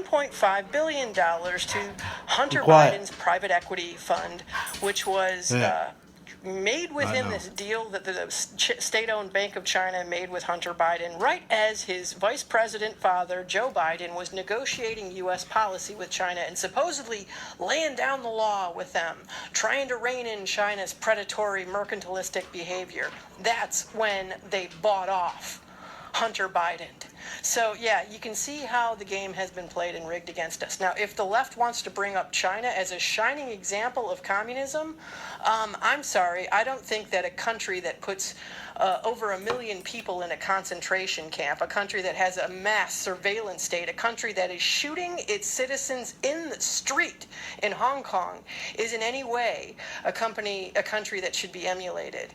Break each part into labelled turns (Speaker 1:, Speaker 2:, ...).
Speaker 1: $2.5 billion to Hunter
Speaker 2: quiet.
Speaker 1: Biden's private equity fund, which was
Speaker 2: Yeah.
Speaker 1: made within
Speaker 2: know.
Speaker 1: this deal that the state-owned Bank of China made with Hunter Biden, right as his vice president father, Joe Biden, was negotiating U.S. policy with China and supposedly laying down the law with them, trying to rein in China's predatory mercantilistic behavior. That's when they bought off Hunter Biden. So, yeah, you can see how the game has been played and rigged against us. Now, if the left wants to bring up China as a shining example of communism, I'm sorry, I don't think that a country that puts over 1 million people in a concentration camp, a country that has a mass surveillance state, a country that is shooting its citizens in the street in Hong Kong, is in any way a country that should be emulated.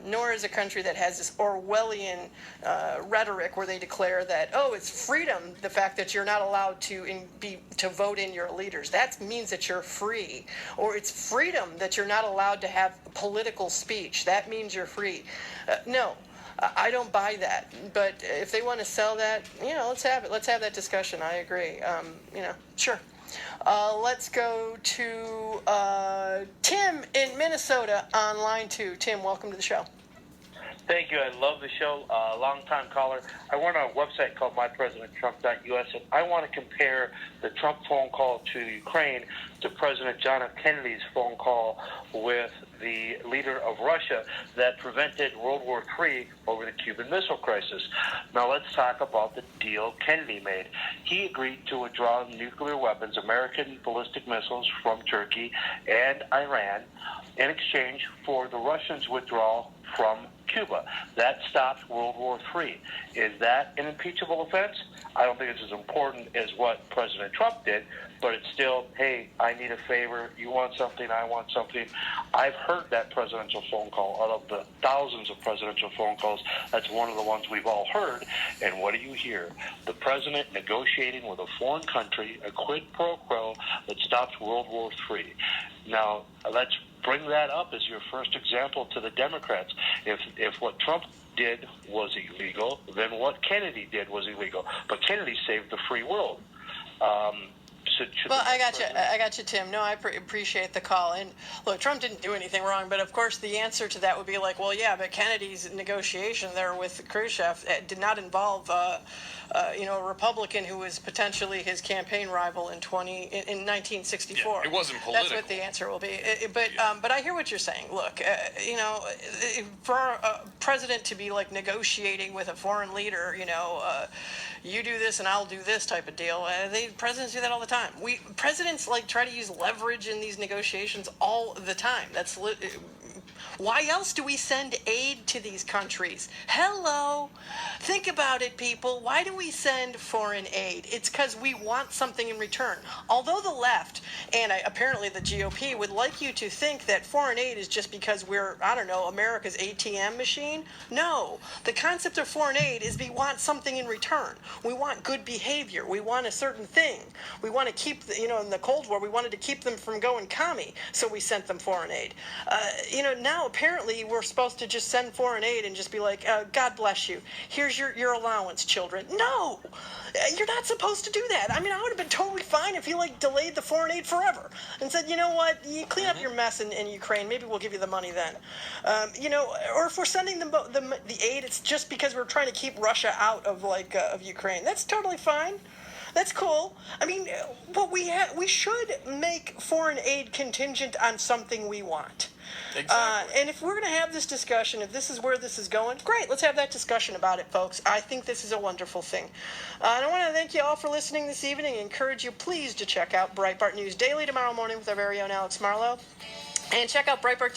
Speaker 1: Nor is a country that has this Orwellian rhetoric where they declare that, oh, it's freedom, the fact that you're not allowed to vote in your leaders. That means that you're free. Or it's freedom that you're not allowed to have political speech. That means you're free. No, I don't buy that. But if they want to sell that, let's have it. Let's have that discussion. I agree. Sure. Let's go to Tim in Minnesota on line 2. Tim, welcome to the show.
Speaker 3: Thank you. I love the show. Long-time caller. I run a website called mypresidenttrump.us, and I want to compare the Trump phone call to Ukraine to President John F. Kennedy's phone call with the leader of Russia that prevented World War III over the Cuban Missile Crisis. Now let's talk about the deal Kennedy made. He agreed to withdraw nuclear weapons, American ballistic missiles, from Turkey and Iran in exchange for the Russians' withdrawal from Cuba. That stopped World War III. Is that an impeachable offense? I don't think it's as important as what President Trump did, but it's still, hey, I need a favor, you want something, I want something. I've heard that presidential phone call. Out of the thousands of presidential phone calls, that's one of the ones we've all heard. And what do you hear? The president negotiating with a foreign country, a quid pro quo that stops World War III. Now, let's bring that up as your first example to the Democrats. If what Trump did was illegal, then what Kennedy did was illegal. But Kennedy saved the free world.
Speaker 1: I got you, Tim. No, I appreciate the call. And look, Trump didn't do anything wrong, but of course the answer to that would be like, well, yeah, but Kennedy's negotiation there with Khrushchev did not involve, a Republican who was potentially his campaign rival in 1964.
Speaker 4: Yeah, it wasn't political.
Speaker 1: That's what the answer will be. But I hear what you're saying. Look, for a president to be like negotiating with a foreign leader, you do this and I'll do this type of deal. Presidents do that all the time. Presidents try to use leverage in these negotiations all the time. Why else do we send aid to these countries? Hello. Think about it, people. Why do we send foreign aid? It's because we want something in return. Although the left, and apparently the GOP, would like you to think that foreign aid is just because we're, America's ATM machine. No. The concept of foreign aid is we want something in return. We want good behavior. We want a certain thing. We want to keep, in the Cold War, we wanted to keep them from going commie, so we sent them foreign aid. Now apparently we're supposed to just send foreign aid and just be like, God bless you. Here's your allowance, children. No, you're not supposed to do that. I would have been totally fine if you delayed the foreign aid forever and said, you know what, you clean up your mess in Ukraine. Maybe we'll give you the money then. Or if we're sending the aid, it's just because we're trying to keep Russia out of Ukraine. That's totally fine. That's cool. But we should make foreign aid contingent on something we want.
Speaker 4: Exactly.
Speaker 1: And if we're going to have this discussion, if this is where this is going, great. Let's have that discussion about it, folks. I think this is a wonderful thing. And I want to thank you all for listening this evening and encourage you, please, to check out Breitbart News Daily tomorrow morning with our very own Alex Marlowe. And check out Breitbart.com.